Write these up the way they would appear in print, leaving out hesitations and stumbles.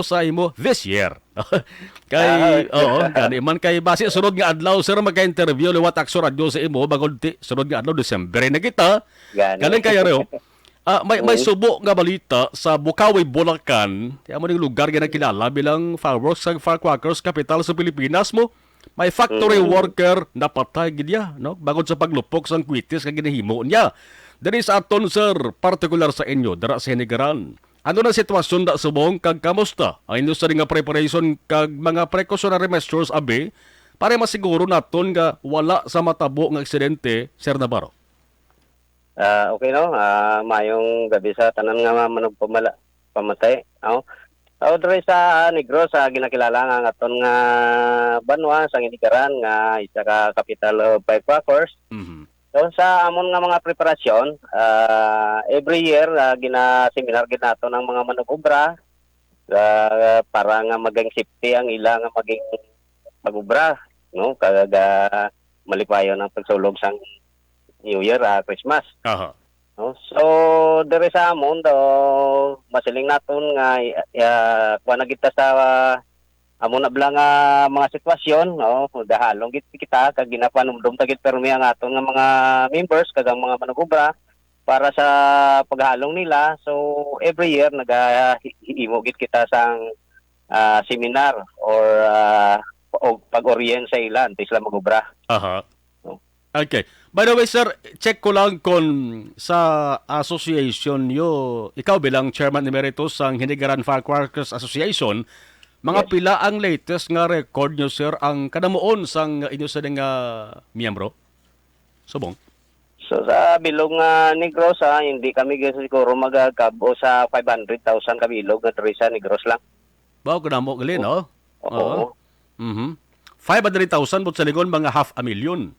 sa imo this year. Kay gani man kay base sunod nga adlaw sir magka-interview liwat akso radyo sa imo bagod ti sunod nga adlaw December na kita. Gani. Galing kay reo. May subo nga balita sa Bukawi, Bulacan. Tiyan mo ng lugar nga nakilala bilang fireworks sa firecrackers capital sa Pilipinas mo. May factory worker na patay gidya, no? Bagod sa paglupok sang kwitis nga ginahimo niya. Diri sa aton sir, partikular sa inyo, dara sa Hinigaran. Ano na sitwasyon da subong kag kamusta? Ang industry nga preparation kag mga precautionary measures abi para masiguro naton nga wala sa matabo nga aksidente, Sir Navarro. Okay no, mayong gabi sa tanan nga manong pamatay. Dre sa Negros sa ginakilala nga aton nga banwa sa Hinigaran nga isa ka capital of firecrackers. So sa amon nga mga preparasyon, every year gina-seminar ginato ng mga manugobra para nga maging safety ang ila nga maging pagubra, no? Kaga malipayon ang pagsulog sang New Year, Christmas. Aha. No? So dere sa amon do masiling naton nga kuha na kita sa amon na bala nga mga sitwasyon, no, dahalong gid kita kag ginapanumdum ta gid permi ang aton nga mga members kag ang mga manugobra para sa paghalong nila. So every year nagahimo gid kita sang seminar or pag-orient sa ilan tis sila magobra. Aha. No? Okay. By the way, sir, check ko lang kung sa association nyo, ikaw bilang Chairman Emeritus ng Hinigaran Firecrackers Association, mga Yes. pila ang latest nga record nyo, sir, ang kanamuon sang inyo sa nga miyembro? Subong? So sa bilog nga Negros hindi kami siguro magagabo sa 500,000 ka bilog nga diri sa Negros lang. Bawo kanamo gali, no? Oo. 500,000 but sa lingon mga half a million.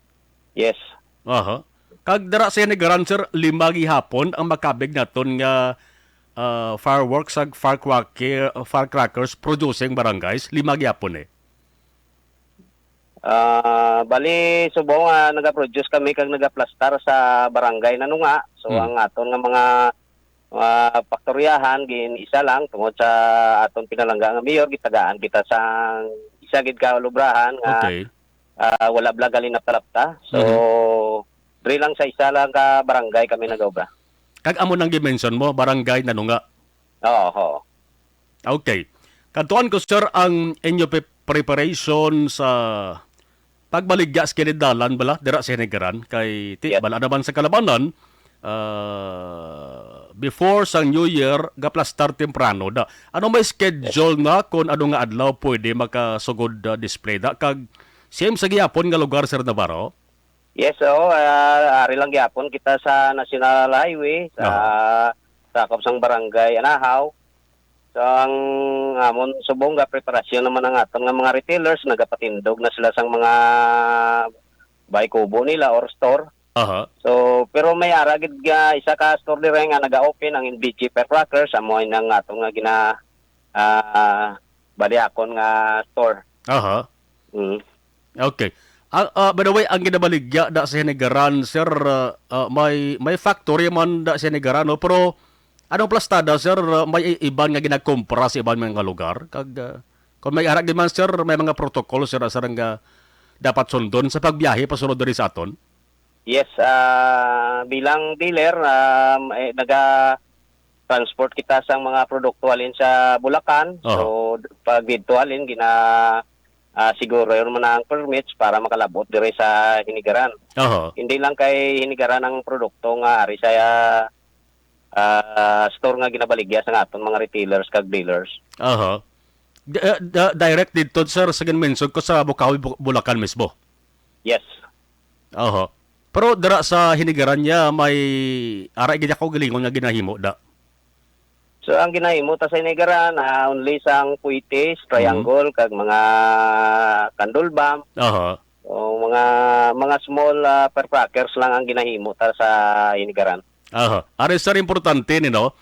Yes. Aha. Kag dara sa Hinigaran, sir, 5 gihapon ang makabig naton nga fireworks ag firecrackers producing barangays, 5 gihapon eh. Bali subong naga-produce kami kag naga-plastar sa barangay nanunga. So ang aton nga mga paktoryahan gin isa lang tungod sa aton pinalangga nga mayor gitagaan kita sa isa gid ka lubrahan nga Okay. wala bla gali na talapta. So diri lang sa isa lang ka barangay kami nagaobra. Kag amo nang dimension mo, barangay nanunga. Oo. Okay. Kantuan ko, sir, ang inyo preparation sa pagbaligya sa kinidalan bala, dira sa Hinigaran, kay Yes. bala naman sa kalabanan, before sa New Year, gaplastar temprano da. Ano may schedule na kung ano nga adlaw pwede makasugod display da? Kag same sa gihapon nga lugar, Sir Navarro? Yes, ari lang gyapon kita sa National Highway sa sakop sang barangay Anahaw. So ang amon subong ga preparasyon naman ang aton nga mga retailers nagapatindog na sila sang mga bay kubo nila or store. Aha. So pero may ara gid nga isa ka store dire nga naga-open ang BG Firecrackers amo nang aton nga gina baliakon nga store. Aha. Okay. By the way, ang ginabaligya da sa Hinigaran, sir, may factory man da sa Hinigaran, no? Pero anong plastada, sir, may iban nga ginagkumpara sa iban mga lugar? Kung may harag din man, sir, may mga protocol, sir, sa nga dapat sundon sa pagbiyahe pasunod diri sa aton? Yes, bilang dealer naga-transport kita sa mga produkto alin sa Bulacan. So pag dito alin siguro yun man ang permits para makalabot dire sa Hinigaran. Hindi lang kay Hinigaran ang produkto nga ari sa store nga ginabaligya sa aton mga retailers kag dealers. Direct dito, sir, sa mention ko sa Bukawi, Bulacan mismo. Yes. Pero dira sa Hinigaran niya may ara gid ako galingon nga ginahimo da. So ang ginahimo ta sa Hinigaran only sang puitis, triangle kag mga candle bomb. O mga small firecrackers lang ang ginahimo ta sa Hinigaran. Are sir importante ni no.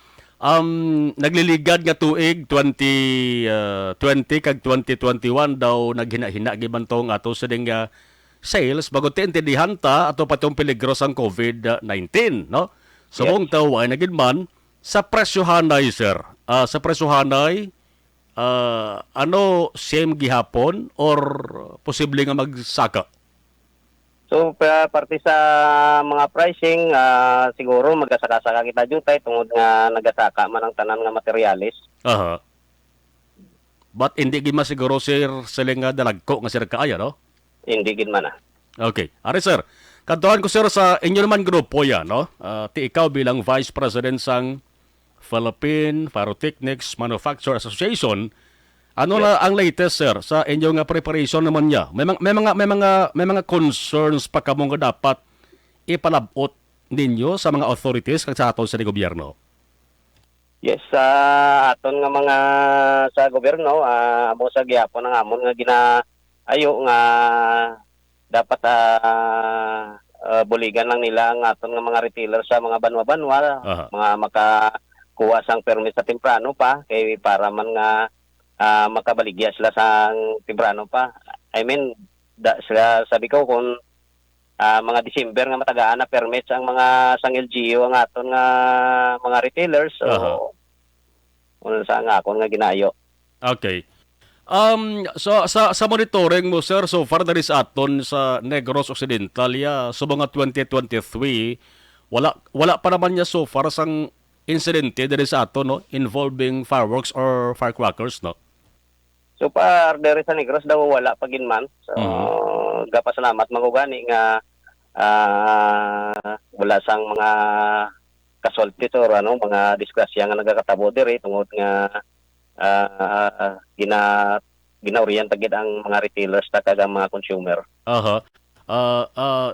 Nagliligad nga tuig 2020 kag 2021 daw naghina-hina giban tong ato sa ding sales bago tindihan ta ato patong peligro sang COVID-19, no? So mong tawo ay nagid man sa presyohanay, sir. Sa presyohanay ano same gihapon or posible nga magsaka? So, parte sa mga pricing, siguro magasaka-saka kita jutay tungod nga nagasaka man ang tanan nga materialis. Aha. But hindi gid masiguro sir sila nga dalagko nga sir kaaya, no? Hindi gid man. Okay. Ari sir, kantuhan ko sir sa inyo naman grupo yan, no? Ti ikaw bilang Vice President sang Philippine Pyrotechnics Manufacturer Association, ano na ang latest sir sa inyong preparation naman niya? May mga concerns pa kamo nga dapat ipalabot ninyo sa mga authorities kag sa aton sa gobyerno. Yes, sa aton nga mga sa gobyerno, amo sa gihapon ang amon nga ginaayo nga dapat buligan lang nila ang aton nga mga retailer sa mga banwa-banwa, Aha. mga makakuha sang permit sa temprano pa kay para man nga makabaligya sila sa temprano pa. I mean, sila sabi ko kung mga December nga matagaan na permits ang mga sang LGU ang aton nga mga retailers. So, ano sa nga akon nga ginayo. Okay. So sa monitoring mo sir, so far dari sa aton sa Negros Occidental so mga 2023 wala pa naman niya so far sang insidente dari sa aton, no, involving fireworks or firecrackers, no? So dere sa Negros daw wala pa ginman. So gapasalamat magugani nga wala sang mga casualties or mga disgrasya nga nagakatabo diri tungod nga ginaorienta gid ang mga retailers ta kag mga consumer. Aha.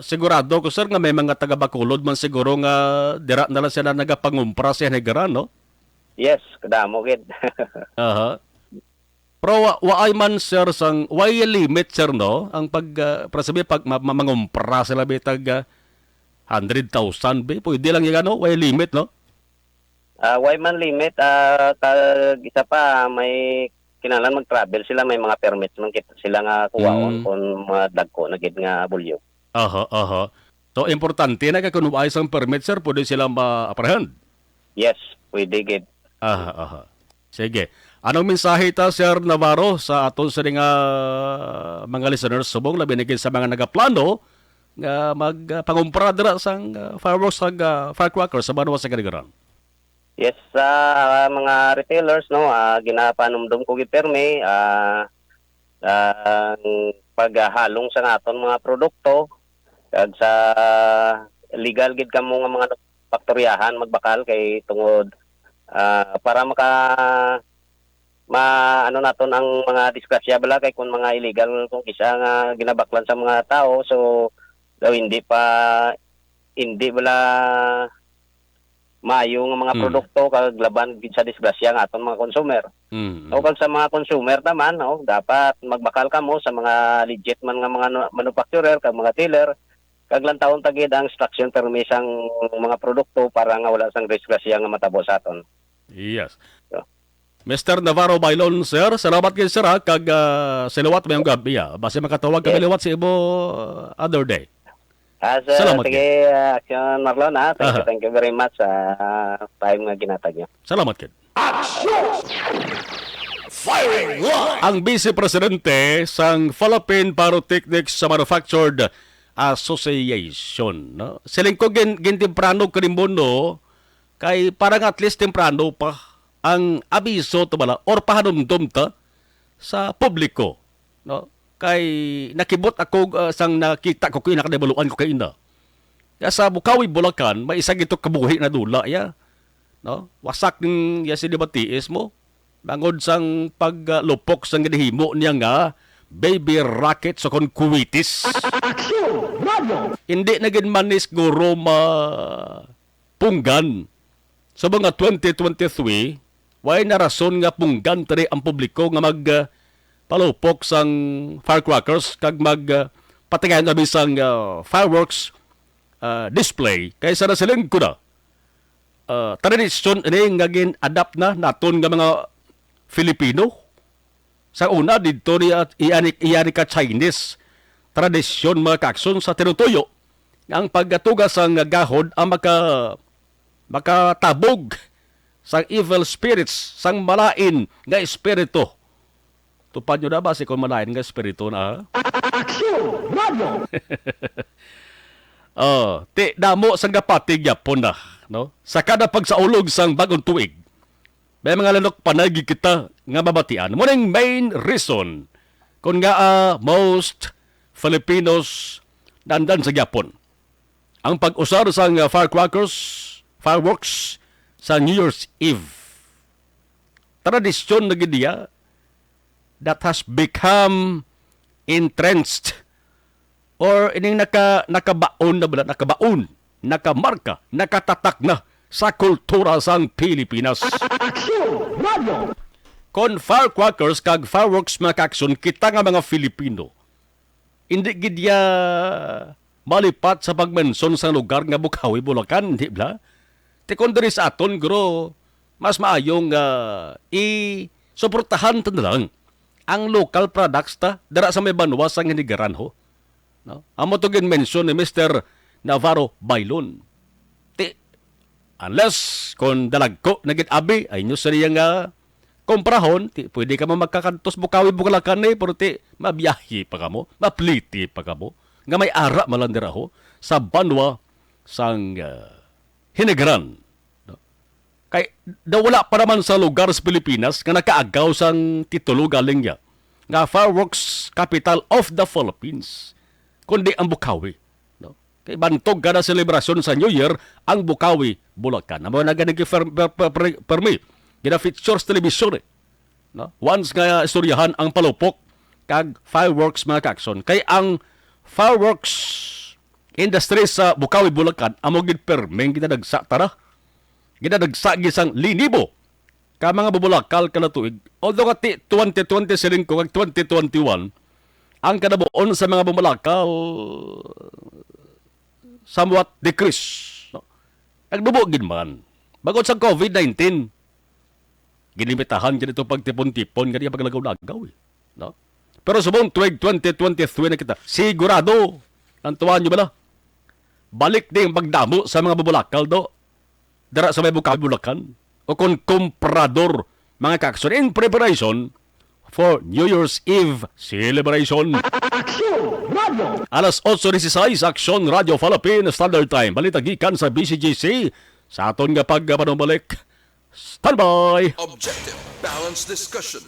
Sigurado ko sir nga may mga taga Bacolod man siguro nga dira na lang sila nagapangumpra sa negara, no? Yes, kadamo gid. Aha. Pero waay man sir sang why limit sir, no? Ang sabi pag mangumpra sila bitag 100,000 be pwede lang yung why limit, no? Why man limit, isa pa may kinahanglan mag-travel sila, may mga permits man sila nga kuwaon kung mga dagko na gid nga bulyo. Aha. So importante na kung ayos ang permit sir, pwede sila ma-apprehend. Yes, pwede gid. Aha. Sige. Anong mensahe ta Sir Navarro sa aton sa mga listeners subong labi na gid sa mga nagaplano nga magpangumpra dira sang fireworks ag firecrackers sa banwa sa Kaligaran? Yes, sa mga retailers, no, ginapanumdum ko gid permi paghalong sa naton mga produkto kag sa legal gid kamo nga mga faktoryahan magbakal kay tungod para ano naton ang mga disgrasya bala kay kung mga illegal kung isa nga ginabaklan sa mga tao, so daw hindi bala maayo nga mga produkto kag laban gid sa disgrasya nga aton mga consumer. O kag sa mga consumer naman, dapat magbakal kamo sa mga legit man nga mga manufacturer kag mga dealer kag lantawon tagid ang instruction permis ang mga produkto para nga wala sang disgrasya nga matabo sa aton. Yes. So, Mr. Navarro Bailon, sir, salamat kayo sir kag silawat mayong gabi. Base makatawag kami liwat sa ibo other day. Salamat sige, Action Marlon, thank you very much sa time nga ginatag niyo. Salamat kid. Firing line! Ang Vice Presidente sang Philippine Pyrotechnics Manufactured Association, no? Siling ko temprano kanimbono kay parang at least temprano pa ang abiso to bala or pahanumdum ta sa publiko, no? Kay nakibot ako sang nakita ko kay nakadebuluan ko kay ina. Ya sa Bukawi, Bulacan, may isa gito kabuhi na dula no? Wasak ng si dibatiis mo. Bangod sang paglupok sang gidihimo niya nga baby rocket sa kuwitis. Hindi na gid manis guro punggan. Sa mga 2023, way na rason nga punggan tari ang publiko nga palupok sang firecrackers kag patingayan kami sang fireworks display kaysa na silang kuna. Tradisyon ini nga gin-adapt na naton nga mga Filipino. Sa una dito iyani ka Chinese tradisyon mga kakson sa tinutuyo ang pagatugas sang gahod ang makatabog sang evil spirits, sang malain nga espiritu Tupad nyo na ba si kung malain nga espiritu na? Ti damo sang gapatig yapon na, no? Sa kada pagsaulog sang bagong tuig. May mga lanok panagi kita nga mabatian. Muning main reason kung nga most Filipinos dandan sa Japon. Ang pag-usar sang fireworks sa New Year's Eve. Tradisyon na gidiya that has become entrenched or ining nakabaon na ba, nakamarka, nakatatak na sa kultura sang Pilipinas. Kon firecrackers kag fireworks mga kakson, kita nga mga Filipino, hindi gidya malipat sa pagmenson sa lugar nga Bukawi, Bulacan, di ba? Tikon diri sa aton, guro, mas maayong i-suportahan ta na lang ang local products ta dara sa may banwa sang hinigaran ho. No? Amo to gin mention ni Mr. Navarro Bailon. Unless kung dalagko na abi ay nyo sa niya nga komprahon, pwede ka magkakantos Bukawi Bulacan pero mabiyahi pa kamo, mapliti pa kamo, nga may ara malandira ho sa banwa sang hinigaran. No? Kay wala pa naman sa lugar sa Pilipinas nga nakaagaw sang titulo galing niya nga fireworks capital of the Philippines, kundi ang Bukawi. Kay bantog kada selebrasyon sa New Year ang Bukawi, Bulacan. Amo na ganigi permi. Gina features television. No? Once nga istoryahan ang palupok kag fireworks mga kakson. Kay ang fireworks industry sa Bukawi, Bulacan amo gid permeng ginadagsa tara. Ginadagsa gisang linibo ka mga bubulakal kada tuig. Although kati 2027 kag 2021 ang kadabuon sa mga bumulakal somewhat decrease. No? Nagdubogin man. Bagod sa COVID-19, ginimitahan ganito pagtipon-tipon, ganito paglagaw-lagaw. No? Pero sa buong tuwig 2023 na kita, sigurado, nantuan nyo ba na? Balik din pagdamo sa mga bubulakal do. Dara sa may Bukawi, Bulacan. O kung komprador, mga kakson, in preparation for New Year's Eve celebration. Alas 8:16, Aksyon Radio Philippine Standard Time. Balita gikan sa BCGC. Sa aton nga pagpanumbalik. Standby! Objective, balanced discussion,